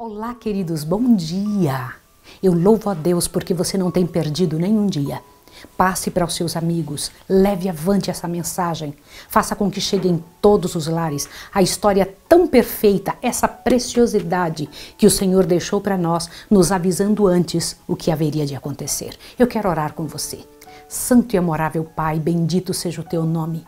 Olá, queridos, bom dia! Eu louvo a Deus porque você não tem perdido nenhum dia. Passe para os seus amigos, leve avante essa mensagem, faça com que chegue em todos os lares a história tão perfeita, essa preciosidade que o Senhor deixou para nós, nos avisando antes o que haveria de acontecer. Eu quero orar com você. Santo e amorável Pai, bendito seja o teu nome,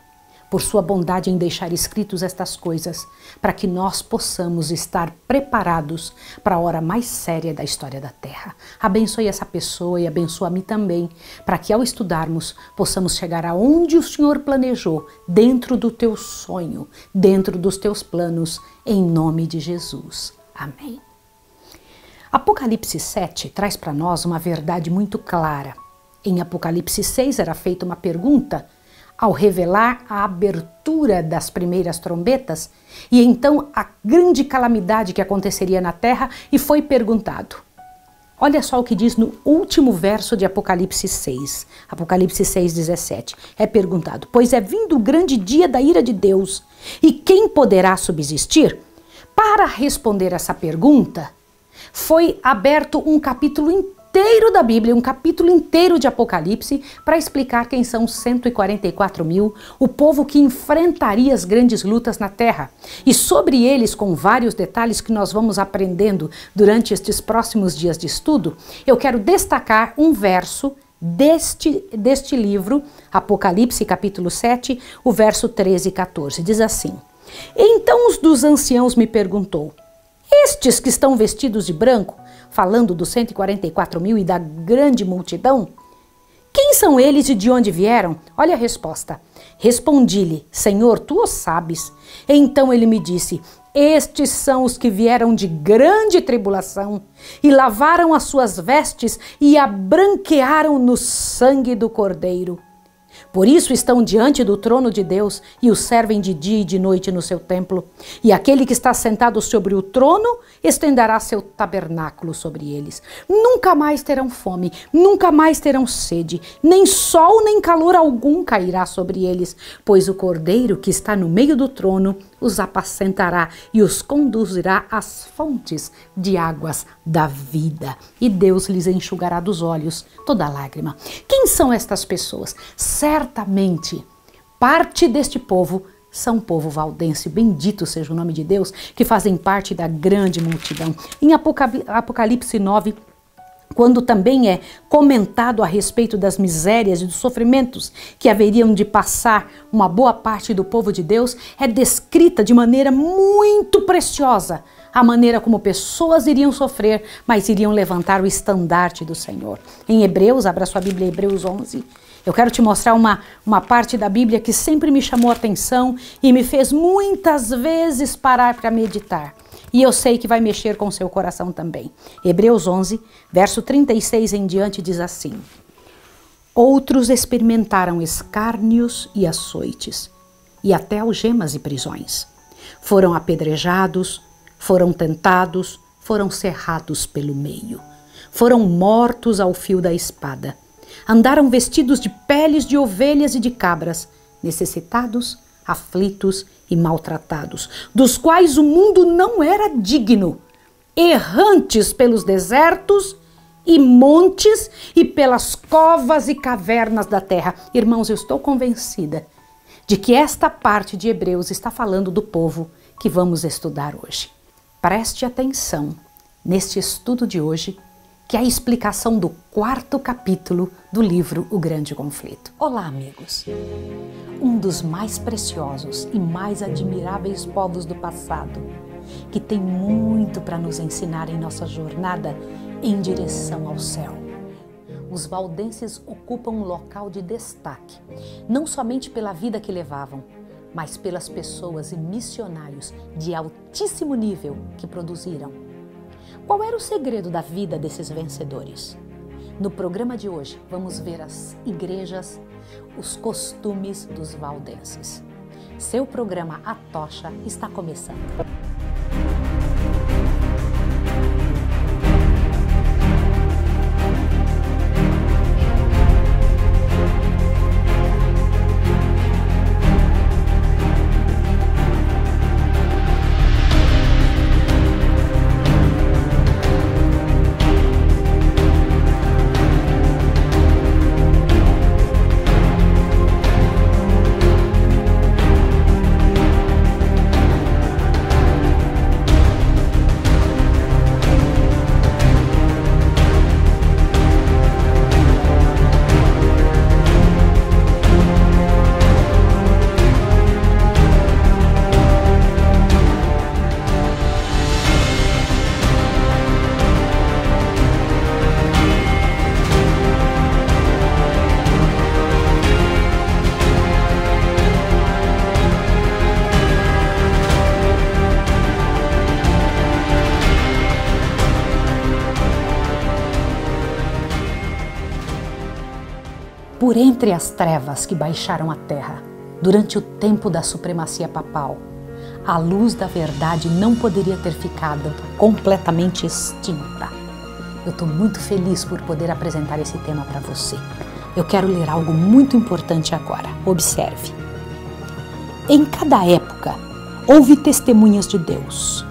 por sua bondade em deixar escritos estas coisas, para que nós possamos estar preparados para a hora mais séria da história da Terra. Abençoe essa pessoa e abençoa-me também, para que ao estudarmos possamos chegar aonde o Senhor planejou, dentro do teu sonho, dentro dos teus planos, em nome de Jesus. Amém. Apocalipse 7 traz para nós uma verdade muito clara. Em Apocalipse 6 era feita uma pergunta, ao revelar a abertura das primeiras trombetas e então a grande calamidade que aconteceria na terra, e foi perguntado. Olha só o que diz no último verso de Apocalipse 6, Apocalipse 6:17. É perguntado: pois é vindo o grande dia da ira de Deus, e quem poderá subsistir? Para responder essa pergunta, foi aberto um capítulo inteiro da Bíblia, um capítulo inteiro de Apocalipse, para explicar quem são os 144 mil, o povo que enfrentaria as grandes lutas na terra. E sobre eles, com vários detalhes que nós vamos aprendendo durante estes próximos dias de estudo, eu quero destacar um verso deste livro, Apocalipse capítulo 7, o verso 13 e 14. Diz assim: então os dos anciãos me perguntou, estes que estão vestidos de branco, falando dos 144 mil e da grande multidão, quem são eles e de onde vieram? Olha a resposta. Respondi-lhe, Senhor, tu o sabes. Então ele me disse, estes são os que vieram de grande tribulação e lavaram as suas vestes e a branquearam no sangue do Cordeiro. Por isso estão diante do trono de Deus e o servem de dia e de noite no seu templo. E aquele que está sentado sobre o trono estenderá seu tabernáculo sobre eles. Nunca mais terão fome, nunca mais terão sede, nem sol nem calor algum cairá sobre eles, pois o Cordeiro que está no meio do trono os apacentará e os conduzirá às fontes de águas da vida. E Deus lhes enxugará dos olhos toda lágrima. Quem são estas pessoas? Certamente, parte deste povo são povo valdense, bendito seja o nome de Deus, que fazem parte da grande multidão. Em Apocalipse 9, quando também é comentado a respeito das misérias e dos sofrimentos que haveriam de passar uma boa parte do povo de Deus, é descrita de maneira muito preciosa a maneira como pessoas iriam sofrer, mas iriam levantar o estandarte do Senhor. Em Hebreus, abra sua Bíblia, Hebreus 11, eu quero te mostrar uma parte da Bíblia que sempre me chamou a atenção e me fez muitas vezes parar para meditar. E eu sei que vai mexer com o seu coração também. Hebreus 11, verso 36 em diante diz assim: outros experimentaram escárnios e açoites, e até algemas e prisões. Foram apedrejados, foram tentados, foram cerrados pelo meio. Foram mortos ao fio da espada. Andaram vestidos de peles de ovelhas e de cabras, necessitados, aflitos e maltratados, dos quais o mundo não era digno, errantes pelos desertos e montes e pelas covas e cavernas da terra. Irmãos, eu estou convencida de que esta parte de Hebreus está falando do povo que vamos estudar hoje. Preste atenção neste estudo de hoje, que é a explicação do 4º capítulo do livro O Grande Conflito. Olá, amigos! Um dos mais preciosos e mais admiráveis povos do passado, que tem muito para nos ensinar em nossa jornada em direção ao céu. Os valdenses ocupam um local de destaque, não somente pela vida que levavam, mas pelas pessoas e missionários de altíssimo nível que produziram. Qual era o segredo da vida desses vencedores? No programa de hoje, vamos ver as igrejas, os costumes dos valdenses. Seu programa A Tocha está começando. por entre as trevas que baixaram a terra, durante o tempo da supremacia papal, a luz da verdade não poderia ter ficado completamente extinta. Eu estou muito feliz por poder apresentar esse tema para você. Eu quero ler algo muito importante agora. Observe. Em cada época, houve testemunhas de Deus.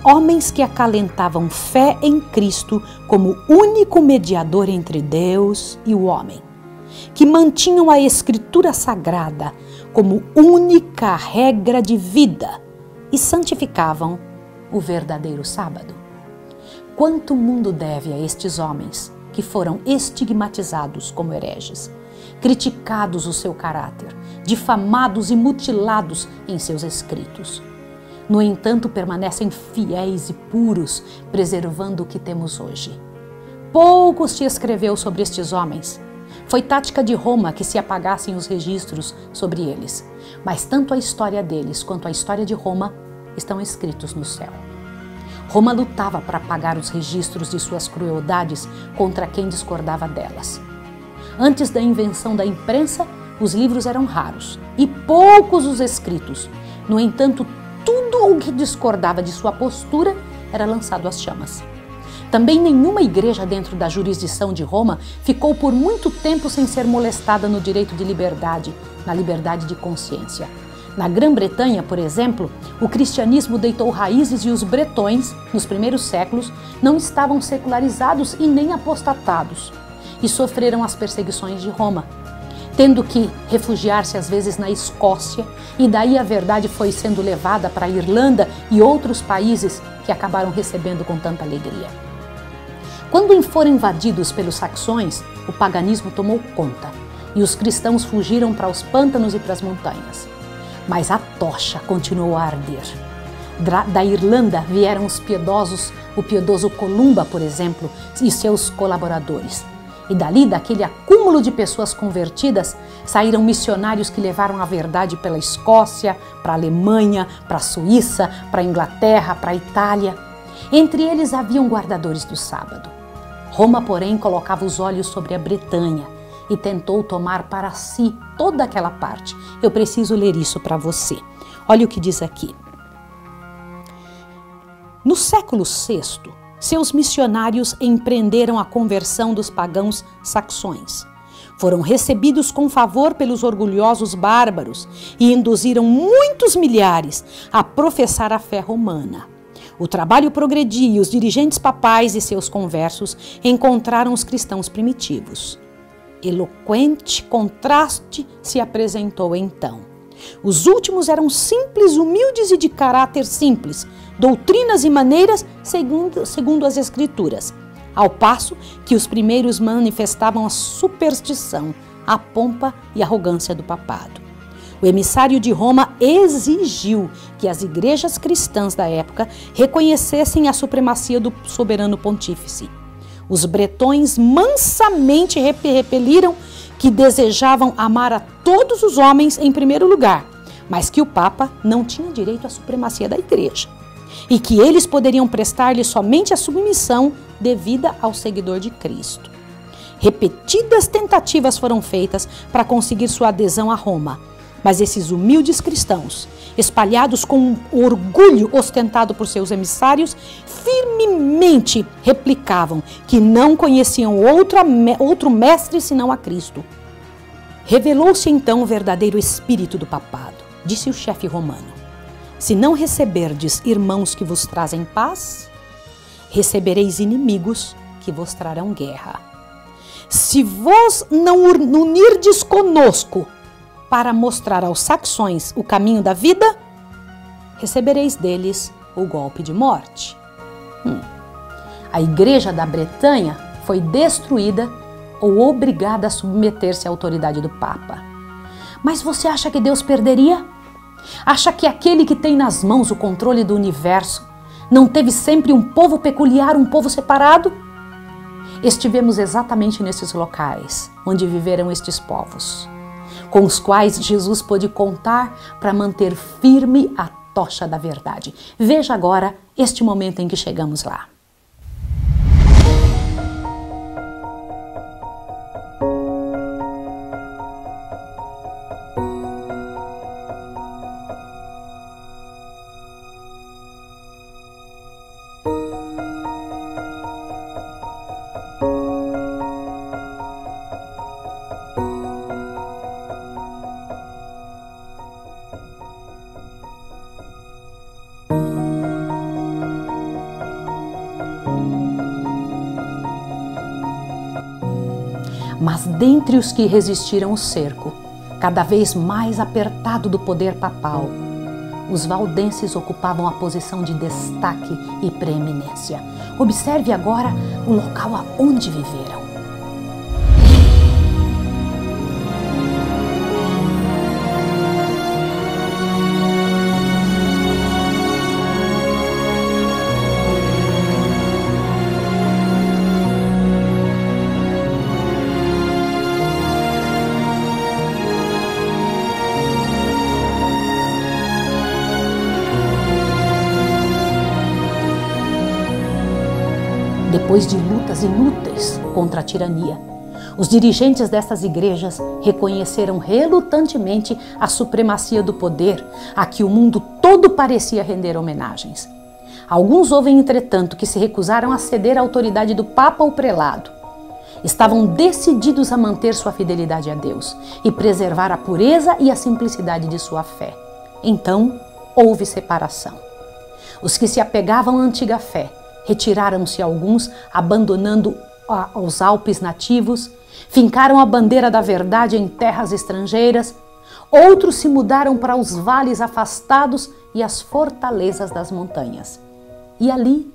Homens que acalentavam fé em Cristo como único mediador entre Deus e o homem, que mantinham a Escritura Sagrada como única regra de vida e santificavam o verdadeiro sábado. Quanto o mundo deve a estes homens que foram estigmatizados como hereges, criticados o seu caráter, difamados e mutilados em seus escritos. No entanto, permanecem fiéis e puros, preservando o que temos hoje. Pouco se escreveu sobre estes homens. Foi tática de Roma que se apagassem os registros sobre eles, mas tanto a história deles quanto a história de Roma estão escritos no céu. Roma lutava para apagar os registros de suas crueldades contra quem discordava delas. Antes da invenção da imprensa, os livros eram raros e poucos os escritos. No entanto, tudo o que discordava de sua postura era lançado às chamas. Também nenhuma igreja dentro da jurisdição de Roma ficou por muito tempo sem ser molestada no direito de liberdade, na liberdade de consciência. Na Grã-Bretanha, por exemplo, o cristianismo deitou raízes e os bretões, nos primeiros séculos, não estavam secularizados e nem apostatados, e sofreram as perseguições de Roma, tendo que refugiar-se às vezes na Escócia, e daí a verdade foi sendo levada para a Irlanda e outros países que acabaram recebendo com tanta alegria. Quando foram invadidos pelos saxões, o paganismo tomou conta e os cristãos fugiram para os pântanos e para as montanhas. Mas a tocha continuou a arder. Da Irlanda vieram os piedosos, o piedoso Columba, por exemplo, e seus colaboradores. E dali, daquele acúmulo de pessoas convertidas, saíram missionários que levaram a verdade pela Escócia, para a Alemanha, para a Suíça, para a Inglaterra, para a Itália. Entre eles haviam guardadores do sábado. Roma, porém, colocava os olhos sobre a Bretanha e tentou tomar para si toda aquela parte. Eu preciso ler isso para você. Olha o que diz aqui. No século VI, seus missionários empreenderam a conversão dos pagãos saxões. Foram recebidos com favor pelos orgulhosos bárbaros e induziram muitos milhares a professar a fé romana. O trabalho progredia e os dirigentes papais e seus conversos encontraram os cristãos primitivos. Eloquente contraste se apresentou então. Os últimos eram simples, humildes e de caráter simples, doutrinas e maneiras segundo as Escrituras, ao passo que os primeiros manifestavam a superstição, a pompa e a arrogância do papado. O emissário de Roma exigiu que as igrejas cristãs da época reconhecessem a supremacia do soberano pontífice. Os bretões mansamente repeliram que desejavam amar a todos os homens em primeiro lugar, mas que o Papa não tinha direito à supremacia da igreja e que eles poderiam prestar-lhe somente a submissão devida ao seguidor de Cristo. Repetidas tentativas foram feitas para conseguir sua adesão a Roma, mas esses humildes cristãos, espalhados com o orgulho ostentado por seus emissários, firmemente replicavam que não conheciam outro mestre senão a Cristo. Revelou-se então o verdadeiro espírito do papado. Disse o chefe romano: se não receberdes irmãos que vos trazem paz, recebereis inimigos que vos trarão guerra. Se vos não unirdes conosco para mostrar aos saxões o caminho da vida, recebereis deles o golpe de morte. A igreja da Bretanha foi destruída ou obrigada a submeter-se à autoridade do Papa. Mas você acha que Deus perderia? Acha que aquele que tem nas mãos o controle do universo não teve sempre um povo peculiar, um povo separado? Estivemos exatamente nesses locais onde viveram estes povos, com os quais Jesus pôde contar para manter firme a tocha da verdade. Veja agora este momento em que chegamos lá. Mas dentre os que resistiram o cerco, cada vez mais apertado do poder papal, os valdenses ocupavam a posição de destaque e preeminência. Observe agora o local aonde viveram. Depois de lutas inúteis contra a tirania, os dirigentes dessas igrejas reconheceram relutantemente a supremacia do poder a que o mundo todo parecia render homenagens. Alguns houve, entretanto, que se recusaram a ceder à autoridade do Papa ou prelado. Estavam decididos a manter sua fidelidade a Deus e preservar a pureza e a simplicidade de sua fé. Então, houve separação. Os que se apegavam à antiga fé retiraram-se alguns, abandonando os Alpes nativos, fincaram a bandeira da verdade em terras estrangeiras, outros se mudaram para os vales afastados e as fortalezas das montanhas. E ali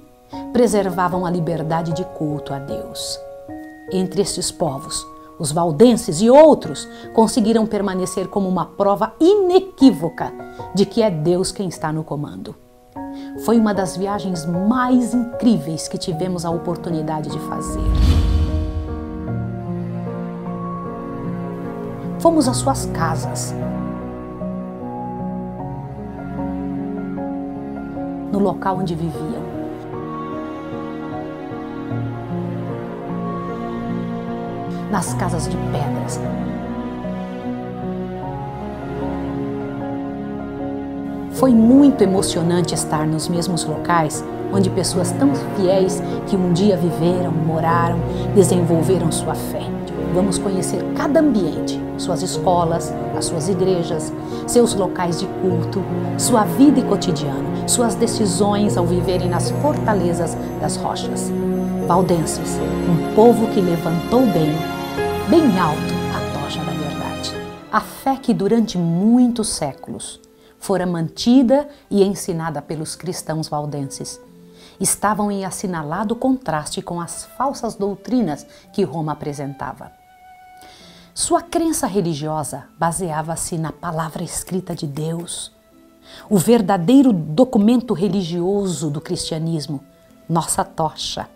preservavam a liberdade de culto a Deus. Entre estes povos, os valdenses e outros conseguiram permanecer como uma prova inequívoca de que é Deus quem está no comando. Foi uma das viagens mais incríveis que tivemos a oportunidade de fazer. Fomos às suas casas, no local onde viviam. Nas casas de pedras. Foi muito emocionante estar nos mesmos locais onde pessoas tão fiéis que um dia viveram, moraram, desenvolveram sua fé. Vamos conhecer cada ambiente, suas escolas, as suas igrejas, seus locais de culto, sua vida e cotidiano, suas decisões ao viverem nas fortalezas das rochas. Valdenses, um povo que levantou bem alto a tocha da verdade. A fé que durante muitos séculos fora mantida e ensinada pelos cristãos valdenses, estavam em assinalado contraste com as falsas doutrinas que Roma apresentava. Sua crença religiosa baseava-se na palavra escrita de Deus, o verdadeiro documento religioso do cristianismo, nossa tocha.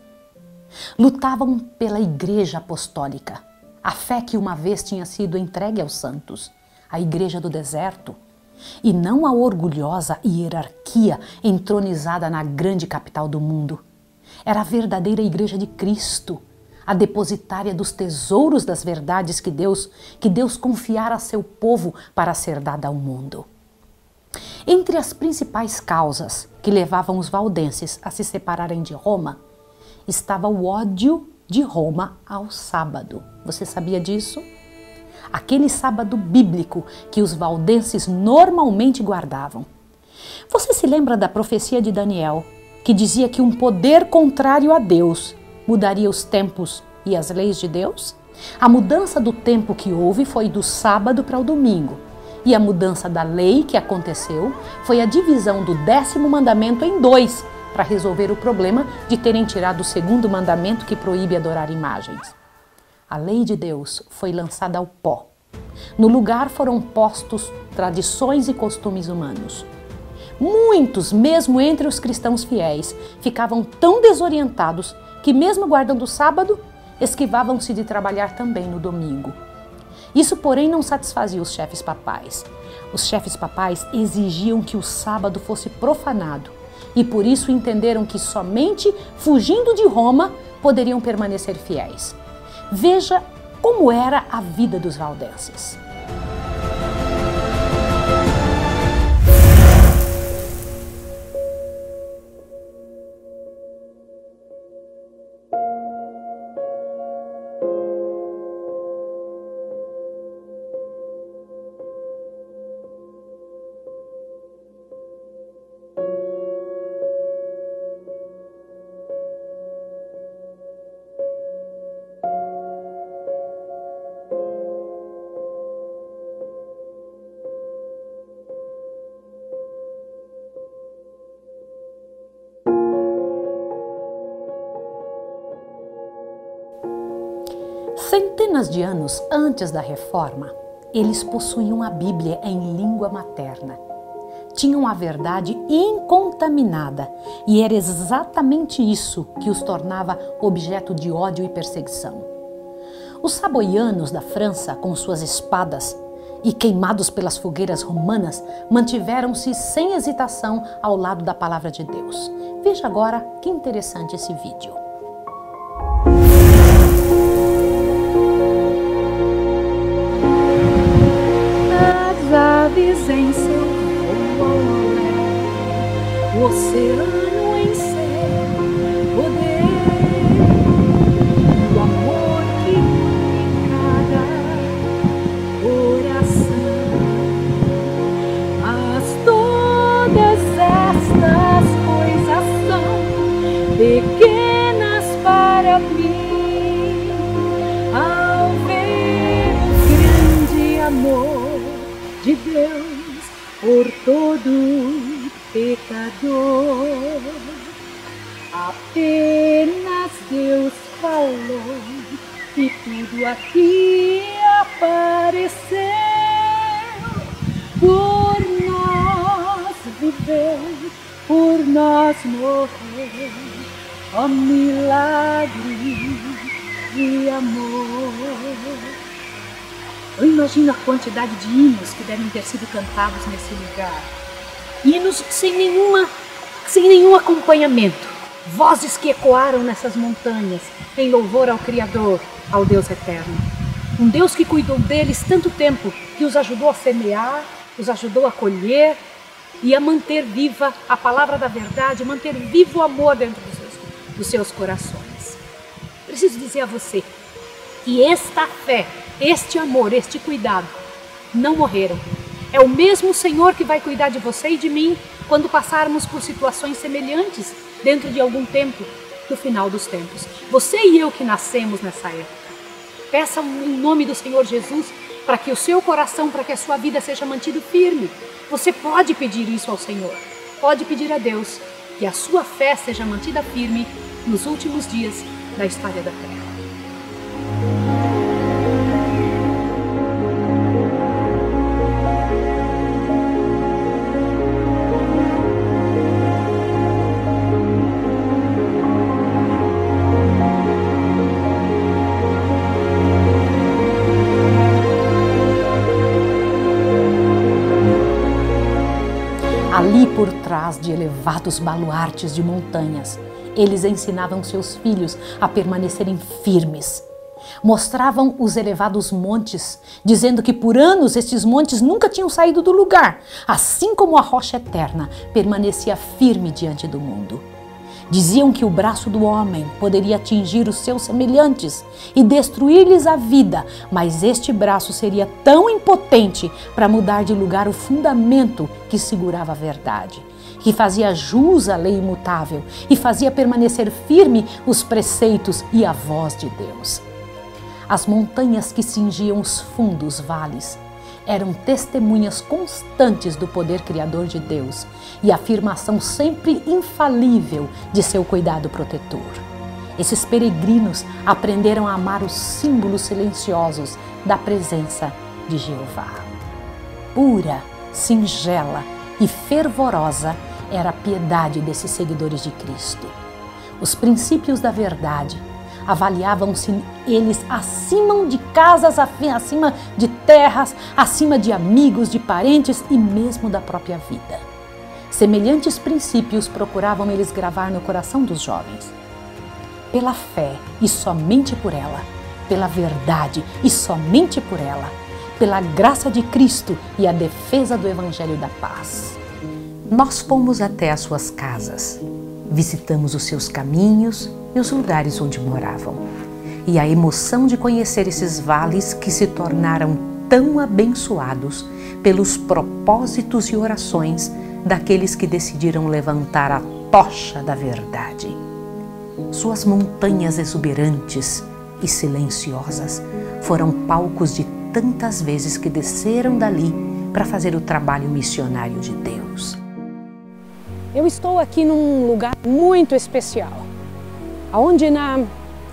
Lutavam pela Igreja Apostólica, a fé que uma vez tinha sido entregue aos santos, a Igreja do Deserto, e não a orgulhosa hierarquia entronizada na grande capital do mundo. Era a verdadeira Igreja de Cristo, a depositária dos tesouros das verdades que Deus confiara a seu povo para ser dada ao mundo. Entre as principais causas que levavam os valdenses a se separarem de Roma, estava o ódio de Roma ao sábado. Você sabia disso? Aquele sábado bíblico que os valdenses normalmente guardavam. Você se lembra da profecia de Daniel, que dizia que um poder contrário a Deus mudaria os tempos e as leis de Deus? A mudança do tempo que houve foi do sábado para o domingo. E a mudança da lei que aconteceu foi a divisão do 10º mandamento em 2, para resolver o problema de terem tirado o 2º mandamento que proíbe adorar imagens. A lei de Deus foi lançada ao pó. No lugar foram postos tradições e costumes humanos. Muitos, mesmo entre os cristãos fiéis, ficavam tão desorientados que, mesmo guardando o sábado, esquivavam-se de trabalhar também no domingo. Isso, porém, não satisfazia os chefes papais. Os chefes papais exigiam que o sábado fosse profanado e, por isso, entenderam que somente fugindo de Roma poderiam permanecer fiéis. Veja como era a vida dos valdenses. Centenas de anos antes da Reforma, eles possuíam a Bíblia em língua materna. Tinham a verdade incontaminada e era exatamente isso que os tornava objeto de ódio e perseguição. Os saboianos da França, com suas espadas e queimados pelas fogueiras romanas, mantiveram-se sem hesitação ao lado da palavra de Deus. Veja agora que interessante esse vídeo. As aves em seu voo, o oceano em seu poder, o amor que une cada coração. Mas todas estas coisas são pequenas para mim, ao ver o grande amor de Deus por todo pecador. Apenas Deus falou e tudo aqui apareceu. Por nós viveu, por nós morreu, ó milagre de amor. Eu imagino a quantidade de hinos que devem ter sido cantados nesse lugar. Hinos sem nenhum acompanhamento. Vozes que ecoaram nessas montanhas em louvor ao Criador, ao Deus eterno. Um Deus que cuidou deles tanto tempo, que os ajudou a semear, os ajudou a colher e a manter viva a palavra da verdade, manter vivo o amor dentro dos seus corações. Preciso dizer a você que esta fé, este amor, este cuidado não morreram. É o mesmo Senhor que vai cuidar de você e de mim quando passarmos por situações semelhantes dentro de algum tempo, no final dos tempos. Você e eu que nascemos nessa época. Peça em nome do Senhor Jesus para que o seu coração, para que a sua vida seja mantido firme. Você pode pedir isso ao Senhor. Pode pedir a Deus que a sua fé seja mantida firme nos últimos dias da história da Terra. Ali por trás de elevados baluartes de montanhas, eles ensinavam seus filhos a permanecerem firmes. Mostravam os elevados montes, dizendo que por anos estes montes nunca tinham saído do lugar, assim como a rocha eterna permanecia firme diante do mundo. Diziam que o braço do homem poderia atingir os seus semelhantes e destruir-lhes a vida, mas este braço seria tão impotente para mudar de lugar o fundamento que segurava a verdade, que fazia jus à lei imutável e fazia permanecer firme os preceitos e a voz de Deus. As montanhas que cingiam os fundos vales eram testemunhas constantes do poder criador de Deus e afirmação sempre infalível de seu cuidado protetor. Esses peregrinos aprenderam a amar os símbolos silenciosos da presença de Jeová. Pura, singela e fervorosa era a piedade desses seguidores de Cristo. Os princípios da verdade avaliavam-se eles acima de casas, acima de terras, acima de amigos, de parentes e mesmo da própria vida. Semelhantes princípios procuravam eles gravar no coração dos jovens. Pela fé e somente por ela, pela verdade e somente por ela, pela graça de Cristo e a defesa do Evangelho da paz. Nós fomos até as suas casas, visitamos os seus caminhos e os lugares onde moravam. E a emoção de conhecer esses vales que se tornaram tão abençoados pelos propósitos e orações daqueles que decidiram levantar a tocha da verdade. Suas montanhas exuberantes e silenciosas foram palcos de tantas vezes que desceram dali para fazer o trabalho missionário de Deus. Eu estou aqui num lugar muito especial, onde na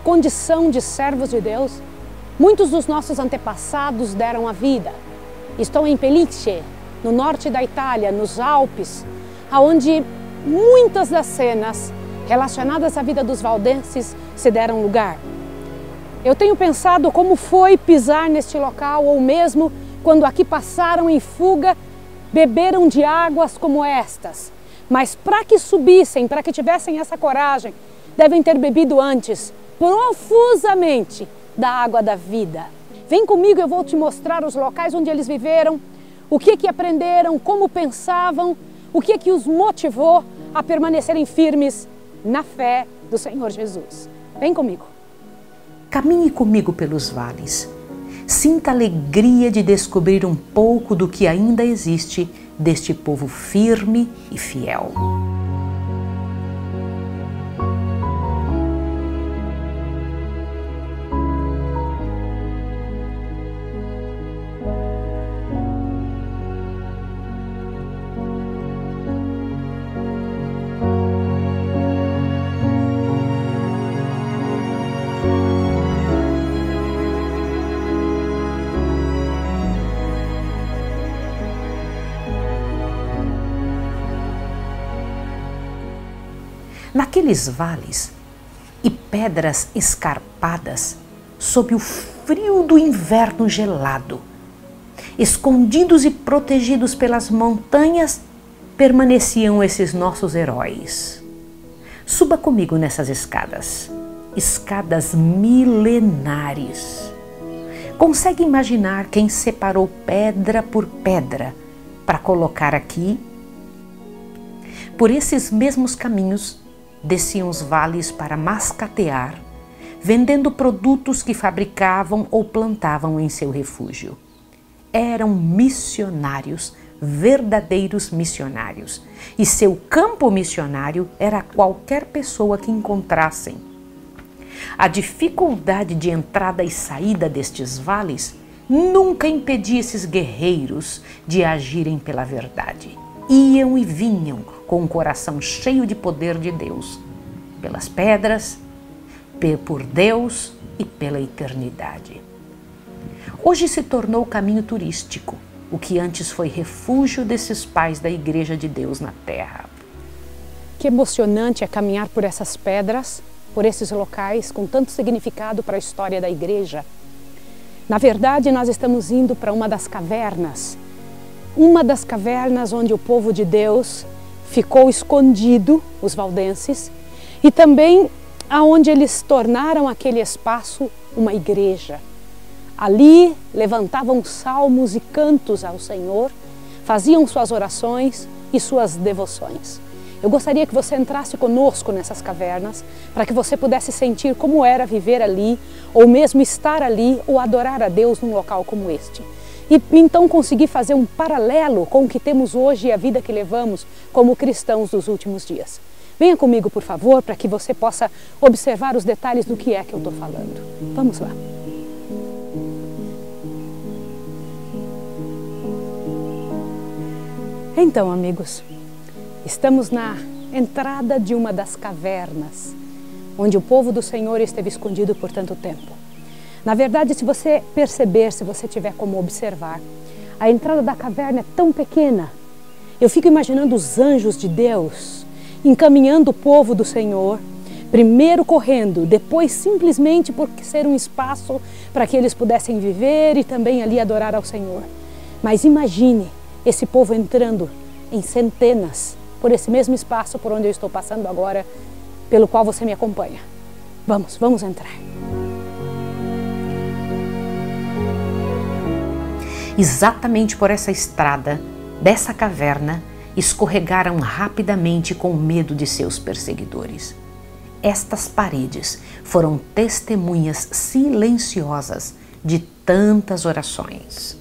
condição de servos de Deus, Muitos dos nossos antepassados deram a vida. Estou em Pelice, no norte da Itália, nos Alpes, onde muitas das cenas relacionadas à vida dos valdenses se deram lugar. Eu tenho pensado como foi pisar neste local, ou mesmo quando aqui passaram em fuga, beberam de águas como estas. Mas para que subissem, para que tivessem essa coragem, devem ter bebido antes, profusamente, da água da vida. Vem comigo, eu vou te mostrar os locais onde eles viveram, o que aprenderam, como pensavam, o que os motivou a permanecerem firmes na fé do Senhor Jesus. Vem comigo. Caminhe comigo pelos vales. Sinta a alegria de descobrir um pouco do que ainda existe deste povo firme e fiel. Naqueles vales e pedras escarpadas, sob o frio do inverno gelado, escondidos e protegidos pelas montanhas, permaneciam esses nossos heróis. Suba comigo nessas escadas, escadas milenares. Consegue imaginar quem separou pedra por pedra para colocar aqui? Por esses mesmos caminhos, desciam os vales para mascatear, vendendo produtos que fabricavam ou plantavam em seu refúgio. Eram missionários, verdadeiros missionários, e seu campo missionário era qualquer pessoa que encontrassem. A dificuldade de entrada e saída destes vales nunca impedia esses guerreiros de agirem pela verdade. Iam e vinham com o coração cheio de poder de Deus, pelas pedras, por Deus e pela eternidade. Hoje se tornou caminho turístico, o que antes foi refúgio desses pais da Igreja de Deus na terra. Que emocionante é caminhar por essas pedras, por esses locais com tanto significado para a história da igreja. Na verdade, nós estamos indo para uma das cavernas onde o povo de Deus ficou escondido, os valdenses, e também aonde eles tornaram aquele espaço uma igreja. Ali levantavam salmos e cantos ao Senhor, faziam suas orações e suas devoções. Eu gostaria que você entrasse conosco nessas cavernas, para que você pudesse sentir como era viver ali, ou mesmo estar ali, ou adorar a Deus num local como este. E então conseguir fazer um paralelo com o que temos hoje e a vida que levamos como cristãos dos últimos dias. Venha comigo, por favor, para que você possa observar os detalhes do que é que eu estou falando. Vamos lá. Então, amigos, estamos na entrada de uma das cavernas, onde o povo do Senhor esteve escondido por tanto tempo. Na verdade, se você perceber, se você tiver como observar, a entrada da caverna é tão pequena. Eu fico imaginando os anjos de Deus encaminhando o povo do Senhor, primeiro correndo, depois simplesmente por ser um espaço para que eles pudessem viver e também ali adorar ao Senhor. Mas imagine esse povo entrando em centenas por esse mesmo espaço por onde eu estou passando agora, pelo qual você me acompanha. Vamos entrar. Exatamente por essa estrada, dessa caverna, escorregaram rapidamente com medo de seus perseguidores. Estas paredes foram testemunhas silenciosas de tantas orações.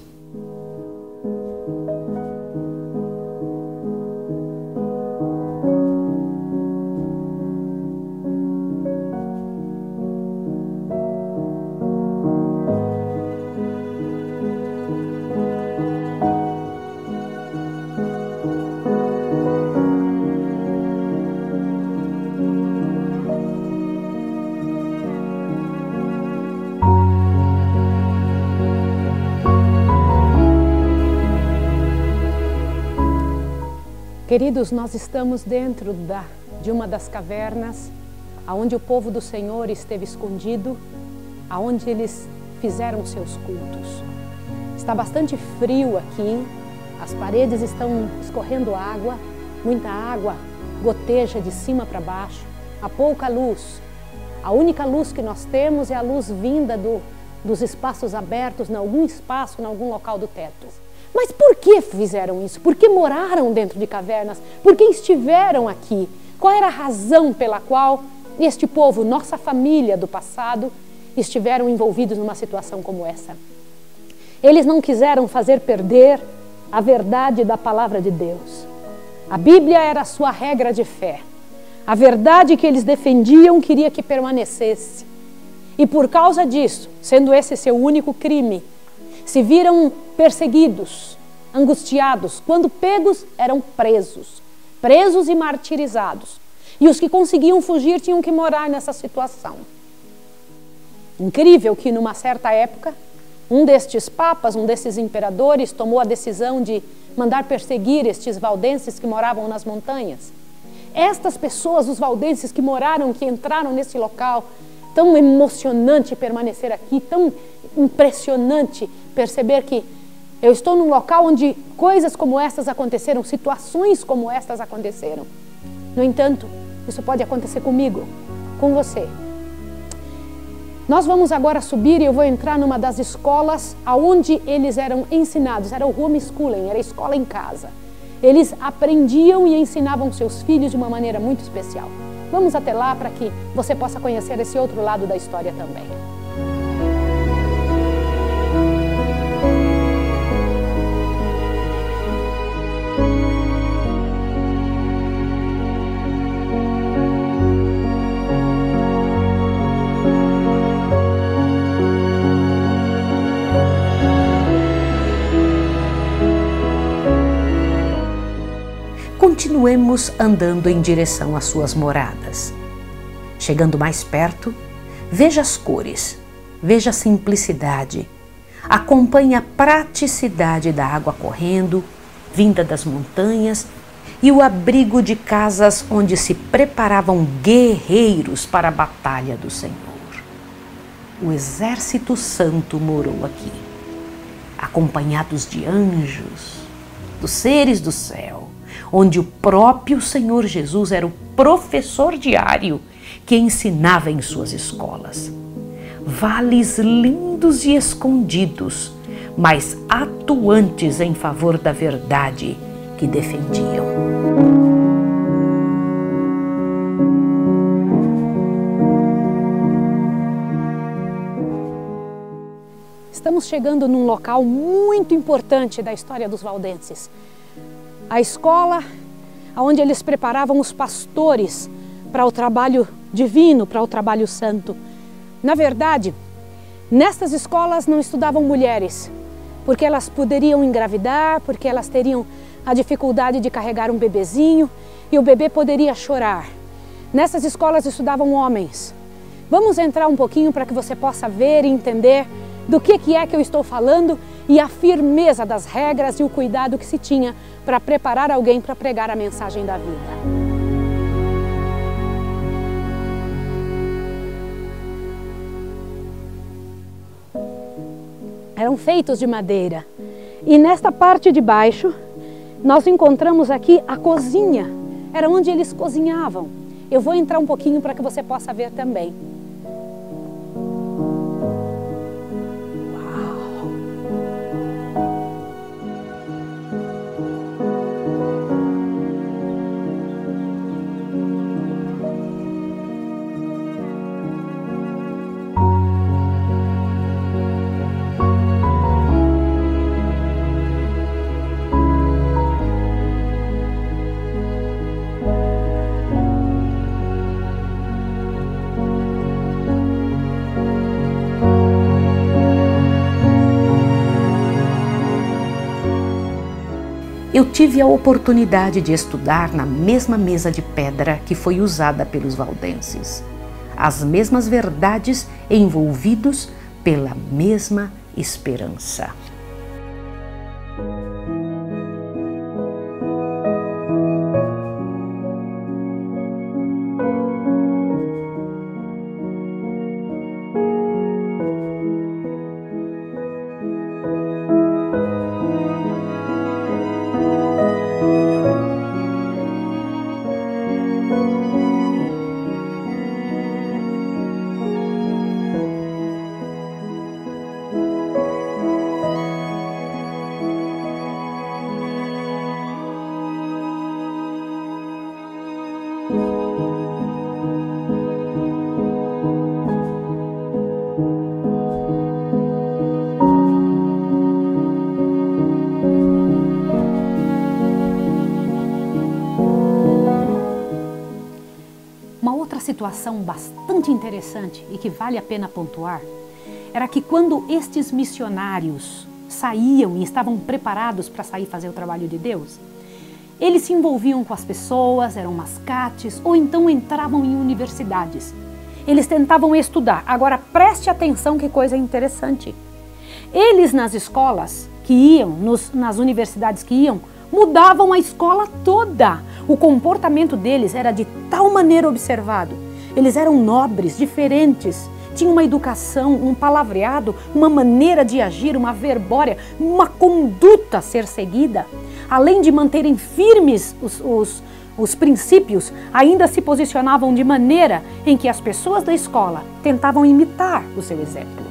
Queridos, nós estamos dentro de uma das cavernas onde o povo do Senhor esteve escondido, aonde eles fizeram seus cultos. Está bastante frio aqui, as paredes estão escorrendo água, muita água goteja de cima para baixo, há pouca luz. A única luz que nós temos é a luz vinda dos espaços abertos, em algum espaço, em algum local do teto. Mas por que fizeram isso? Por que moraram dentro de cavernas? Por que estiveram aqui? Qual era a razão pela qual este povo, nossa família do passado, estiveram envolvidos numa situação como essa? Eles não quiseram fazer perder a verdade da palavra de Deus. A Bíblia era a sua regra de fé. A verdade que eles defendiam queria que permanecesse. E por causa disso, sendo esse seu único crime, se viram perseguidos, angustiados. Quando pegos, eram presos e martirizados. E os que conseguiam fugir tinham que morar nessa situação. Incrível que numa certa época, um destes papas, um desses imperadores, tomou a decisão de mandar perseguir estes valdenses que moravam nas montanhas. Estas pessoas, os valdenses que moraram, que entraram nesse local, tão emocionante permanecer aqui, tão impressionante perceber que eu estou num local onde coisas como estas aconteceram, situações como estas aconteceram. No entanto, isso pode acontecer comigo, com você. Nós vamos agora subir e eu vou entrar numa das escolas onde eles eram ensinados, era o homeschooling, era a escola em casa. Eles aprendiam e ensinavam seus filhos de uma maneira muito especial. Vamos até lá para que você possa conhecer esse outro lado da história também. Continuemos andando em direção às suas moradas. Chegando mais perto, veja as cores, veja a simplicidade, acompanhe a praticidade da água correndo, vinda das montanhas, e o abrigo de casas onde se preparavam guerreiros para a batalha do Senhor. O exército santo morou aqui, acompanhados de anjos, dos seres do céu, onde o próprio Senhor Jesus era o professor diário que ensinava em suas escolas. Vales lindos e escondidos, mas atuantes em favor da verdade que defendiam. Estamos chegando num local muito importante da história dos valdenses. A escola onde eles preparavam os pastores para o trabalho divino, para o trabalho santo. Na verdade, nestas escolas não estudavam mulheres, porque elas poderiam engravidar, porque elas teriam a dificuldade de carregar um bebezinho e o bebê poderia chorar. Nessas escolas estudavam homens. Vamos entrar um pouquinho para que você possa ver e entender do que é que eu estou falando e a firmeza das regras e o cuidado que se tinha para preparar alguém para pregar a mensagem da vida. Eram feitos de madeira. E nesta parte de baixo, nós encontramos aqui a cozinha. Era onde eles cozinhavam. Eu vou entrar um pouquinho para que você possa ver também. Eu tive a oportunidade de estudar na mesma mesa de pedra que foi usada pelos valdenses. As mesmas verdades envolvidos pela mesma esperança. situação bastante interessante e que vale a pena pontuar era que quando estes missionários saíam e estavam preparados para sair fazer o trabalho de Deus, eles se envolviam com as pessoas, eram mascates ou então entravam em universidades. Eles tentavam estudar. Agora preste atenção que coisa interessante. Eles nas escolas que iam, nas universidades que iam, mudavam a escola toda. O comportamento deles era de tal maneira observado. Eles eram nobres, diferentes, tinham uma educação, um palavreado, uma maneira de agir, uma verbória, uma conduta a ser seguida. Além de manterem firmes os princípios, ainda se posicionavam de maneira em que as pessoas da escola tentavam imitar o seu exemplo.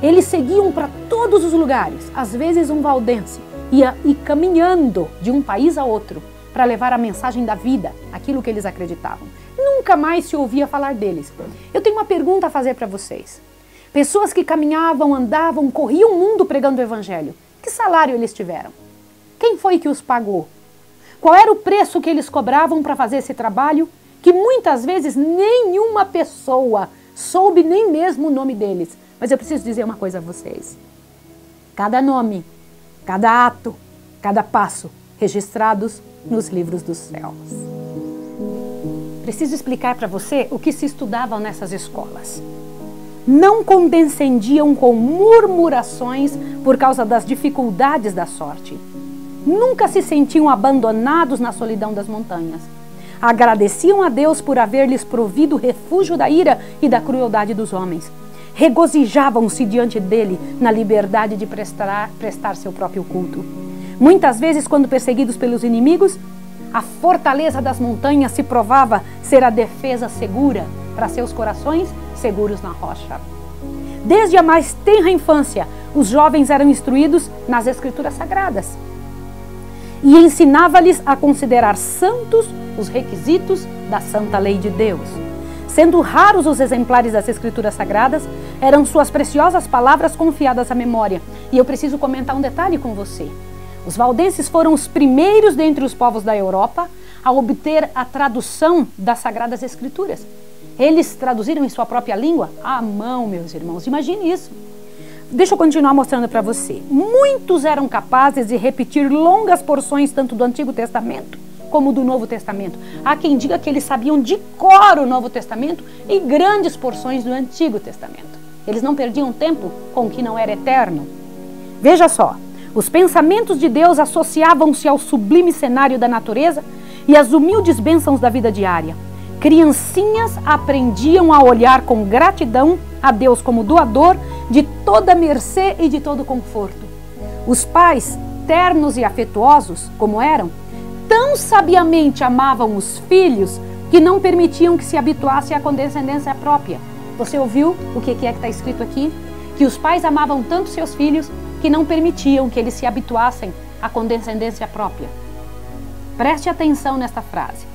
Eles seguiam para todos os lugares, às vezes um valdense ia caminhando de um país a outro para levar a mensagem da vida, aquilo que eles acreditavam. Nunca mais se ouvia falar deles. Eu tenho uma pergunta a fazer para vocês. Pessoas que caminhavam, andavam, corriam o mundo pregando o evangelho. Que salário eles tiveram? Quem foi que os pagou? Qual era o preço que eles cobravam para fazer esse trabalho? Que muitas vezes nenhuma pessoa soube nem mesmo o nome deles. Mas eu preciso dizer uma coisa a vocês. Cada nome, cada ato, cada passo, registrados nos livros dos céus. Preciso explicar para você o que se estudava nessas escolas. Não condescendiam com murmurações por causa das dificuldades da sorte. Nunca se sentiam abandonados na solidão das montanhas. Agradeciam a Deus por haver-lhes provido refúgio da ira e da crueldade dos homens. Regozijavam-se diante dele na liberdade de prestar seu próprio culto. Muitas vezes, quando perseguidos pelos inimigos, a fortaleza das montanhas se provava ser a defesa segura para seus corações seguros na rocha. Desde a mais tenra infância, os jovens eram instruídos nas Escrituras Sagradas e ensinava-lhes a considerar santos os requisitos da santa lei de Deus. Sendo raros os exemplares das Escrituras Sagradas, eram suas preciosas palavras confiadas à memória. E eu preciso comentar um detalhe com você. Os valdenses foram os primeiros dentre os povos da Europa a obter a tradução das Sagradas Escrituras. Eles traduziram em sua própria língua à mão, meus irmãos. Imagine isso. Deixa eu continuar mostrando para você. Muitos eram capazes de repetir longas porções tanto do Antigo Testamento como do Novo Testamento. Há quem diga que eles sabiam de cor o Novo Testamento e grandes porções do Antigo Testamento. Eles não perdiam tempo com o que não era eterno. Veja só, os pensamentos de Deus associavam-se ao sublime cenário da natureza e às humildes bênçãos da vida diária. Criancinhas aprendiam a olhar com gratidão a Deus como doador de toda mercê e de todo conforto. Os pais, ternos e afetuosos como eram, tão sabiamente amavam os filhos que não permitiam que se habituassem à condescendência própria. Você ouviu o que é que está escrito aqui? Que os pais amavam tanto seus filhos que não permitiam que eles se habituassem à condescendência própria. Preste atenção nesta frase.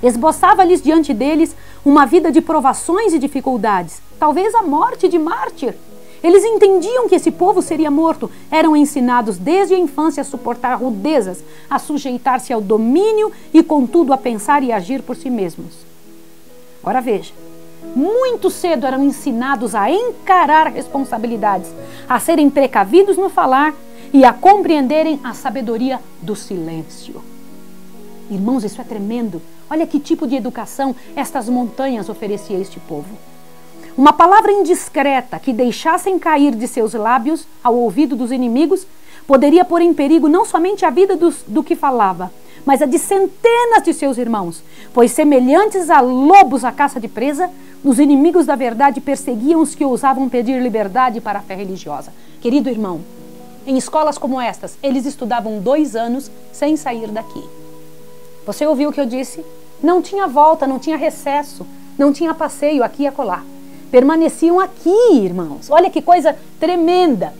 Esboçava-lhes diante deles uma vida de provações e dificuldades, talvez a morte de mártir. Eles entendiam que esse povo seria morto, eram ensinados desde a infância a suportar rudezas, a sujeitar-se ao domínio e, contudo, a pensar e agir por si mesmos. Ora veja, muito cedo eram ensinados a encarar responsabilidades, a serem precavidos no falar e a compreenderem a sabedoria do silêncio. Irmãos, isso é tremendo. Olha que tipo de educação estas montanhas ofereciam a este povo. Uma palavra indiscreta que deixassem cair de seus lábios ao ouvido dos inimigos poderia pôr em perigo não somente a vida do que falava, mas a de centenas de seus irmãos, pois semelhantes a lobos à caça de presa, os inimigos da verdade perseguiam os que ousavam pedir liberdade para a fé religiosa. Querido irmão, em escolas como estas, eles estudavam 2 anos sem sair daqui. Você ouviu o que eu disse? Não tinha volta, não tinha recesso, não tinha passeio aqui e acolá. Permaneciam aqui, irmãos. Olha que coisa tremenda.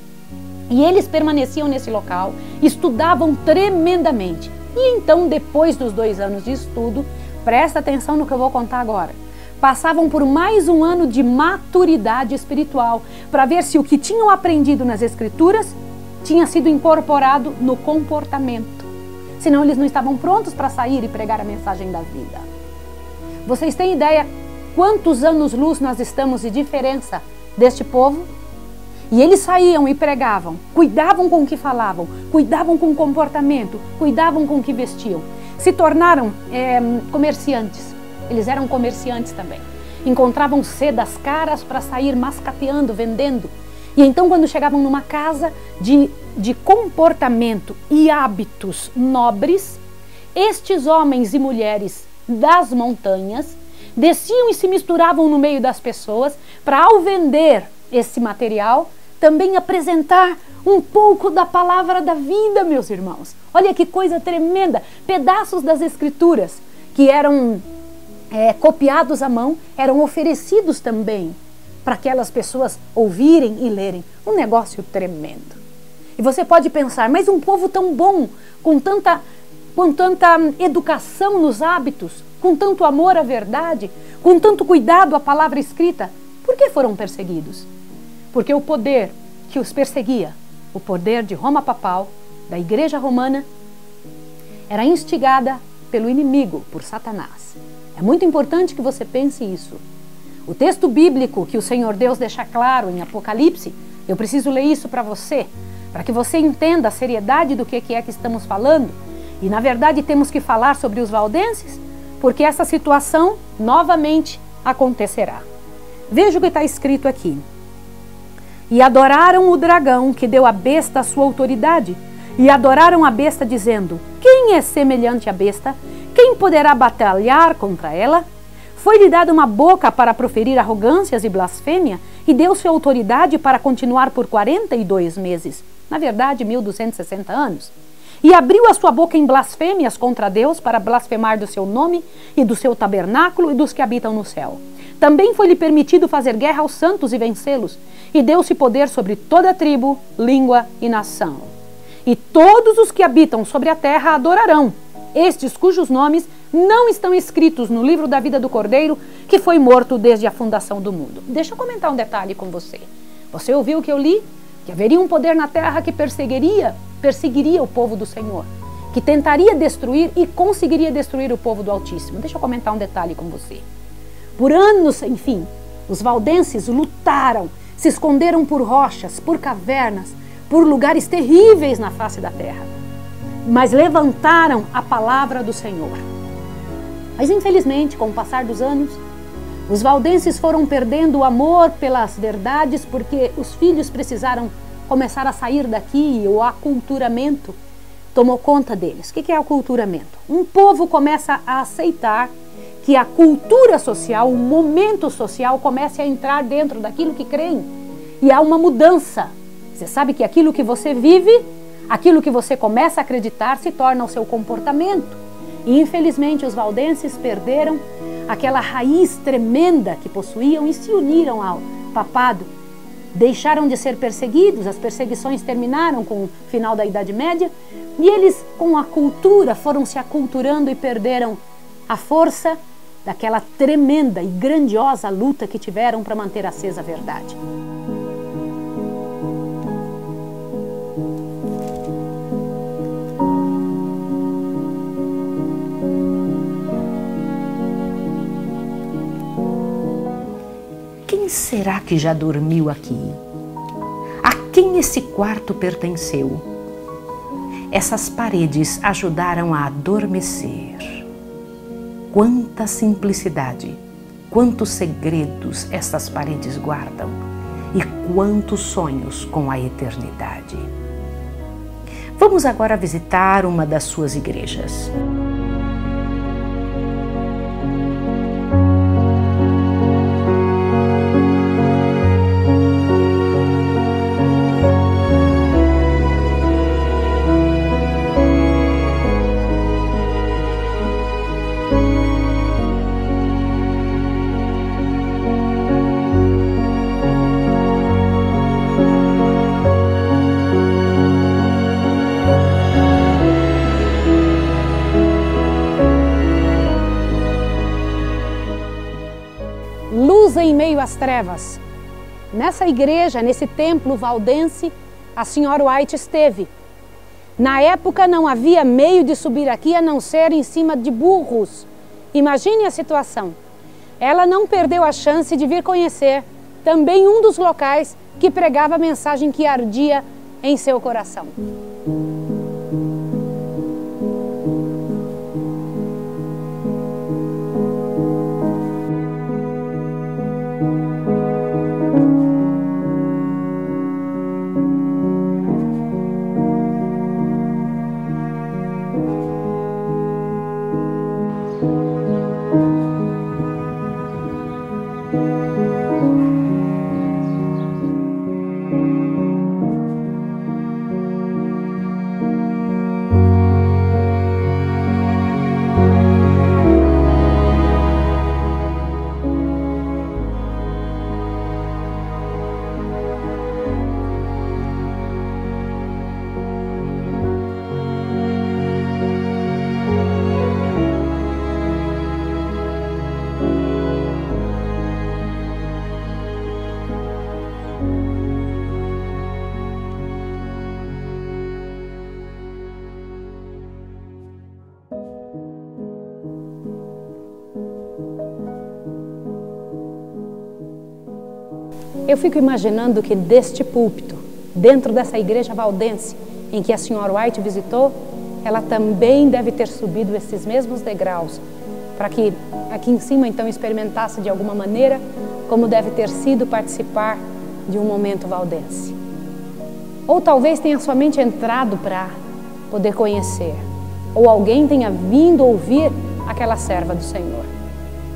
E eles permaneciam nesse local, estudavam tremendamente. E então, depois dos 2 anos de estudo, presta atenção no que eu vou contar agora, passavam por mais um ano de maturidade espiritual, para ver se o que tinham aprendido nas Escrituras tinha sido incorporado no comportamento. Senão eles não estavam prontos para sair e pregar a mensagem da vida. Vocês têm ideia quantos anos-luz nós estamos de diferença deste povo? E eles saíam e pregavam, cuidavam com o que falavam, cuidavam com o comportamento, cuidavam com o que vestiam. Se tornaram comerciantes. Eles eram comerciantes também. Encontravam sedas caras para sair mascateando, vendendo. E então, quando chegavam numa casa de comportamento e hábitos nobres, estes homens e mulheres das montanhas desciam e se misturavam no meio das pessoas para, ao vender esse material, também apresentar um pouco da palavra da vida, meus irmãos. Olha que coisa tremenda! Pedaços das escrituras que eram copiados à mão, eram oferecidos também para aquelas pessoas ouvirem e lerem. Um negócio tremendo. E você pode pensar, mas um povo tão bom, com tanta educação nos hábitos, com tanto amor à verdade, com tanto cuidado à palavra escrita, por que foram perseguidos? Porque o poder que os perseguia, o poder de Roma papal, da Igreja Romana, era instigada pelo inimigo, por Satanás. É muito importante que você pense isso. O texto bíblico que o Senhor Deus deixa claro em Apocalipse, eu preciso ler isso para você, para que você entenda a seriedade do que é que estamos falando. E na verdade temos que falar sobre os valdenses, porque essa situação novamente acontecerá. Veja o que está escrito aqui. E adoraram o dragão que deu à besta a sua autoridade, e adoraram a besta dizendo, quem é semelhante à besta? Quem poderá batalhar contra ela? Foi-lhe dada uma boca para proferir arrogâncias e blasfêmia, e deu-se autoridade para continuar por 42 meses, na verdade 1260 anos. E abriu a sua boca em blasfêmias contra Deus para blasfemar do seu nome e do seu tabernáculo e dos que habitam no céu. Também foi-lhe permitido fazer guerra aos santos e vencê-los, e deu-se poder sobre toda tribo, língua e nação. E todos os que habitam sobre a terra adorarão, estes cujos nomes não estão escritos no livro da vida do Cordeiro, que foi morto desde a fundação do mundo. Deixa eu comentar um detalhe com você. Você ouviu o que eu li? Que haveria um poder na terra que perseguiria o povo do Senhor, que tentaria destruir e conseguiria destruir o povo do Altíssimo. Deixa eu comentar um detalhe com você. Por anos, enfim, os valdenses lutaram, se esconderam por rochas, por cavernas, por lugares terríveis na face da terra, mas levantaram a palavra do Senhor. Mas infelizmente, com o passar dos anos, os valdenses foram perdendo o amor pelas verdades, porque os filhos precisaram começar a sair daqui, e o aculturamento tomou conta deles. O que é aculturamento? Um povo começa a aceitar que a cultura social, o momento social comece a entrar dentro daquilo que creem. E há uma mudança. Você sabe que aquilo que você vive, aquilo que você começa a acreditar, se torna o seu comportamento. E infelizmente os valdenses perderam aquela raiz tremenda que possuíam e se uniram ao papado. Deixaram de ser perseguidos, as perseguições terminaram com o final da Idade Média, e eles, com a cultura, foram se aculturando e perderam a força daquela tremenda e grandiosa luta que tiveram para manter acesa a verdade. Quem será que já dormiu aqui? A quem esse quarto pertenceu? Essas paredes ajudaram a adormecer. Quanta simplicidade, quantos segredos essas paredes guardam e quantos sonhos com a eternidade. Vamos agora visitar uma das suas igrejas. Em meio às trevas. Nessa igreja, nesse templo valdense, a senhora White esteve. Na época não havia meio de subir aqui a não ser em cima de burros. Imagine a situação. ela não perdeu a chance de vir conhecer também um dos locais que pregava a mensagem que ardia em seu coração. Eu fico imaginando que deste púlpito, dentro dessa igreja valdense em que a senhora White visitou, ela também deve ter subido esses mesmos degraus, para que aqui em cima então experimentasse de alguma maneira como deve ter sido participar de um momento valdense. Ou talvez tenha somente entrado para poder conhecer, ou alguém tenha vindo ouvir aquela serva do Senhor.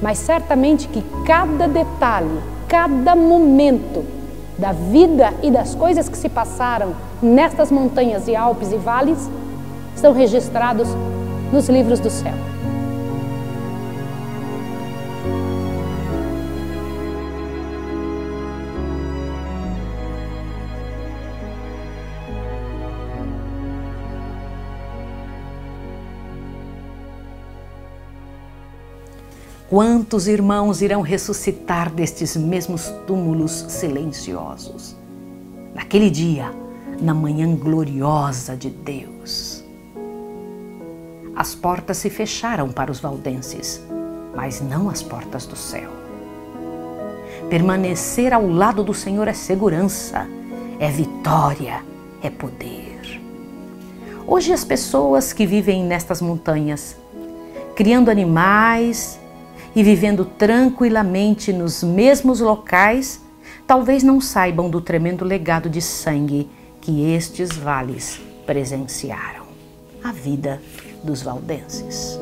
Mas certamente que cada detalhe, cada momento da vida e das coisas que se passaram nestas montanhas e Alpes e vales estão registrados nos livros do céu. Quantos irmãos irão ressuscitar destes mesmos túmulos silenciosos? Naquele dia, na manhã gloriosa de Deus. As portas se fecharam para os valdenses, mas não as portas do céu. Permanecer ao lado do Senhor é segurança, é vitória, é poder. Hoje as pessoas que vivem nestas montanhas, criando animais e vivendo tranquilamente nos mesmos locais, talvez não saibam do tremendo legado de sangue que estes vales presenciaram. A vida dos valdenses.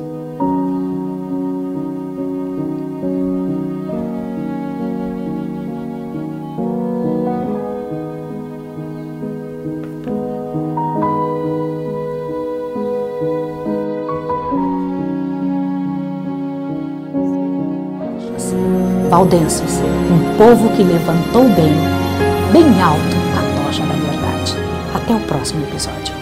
Valdenses, um povo que levantou bem alto a tocha da verdade. Até o próximo episódio.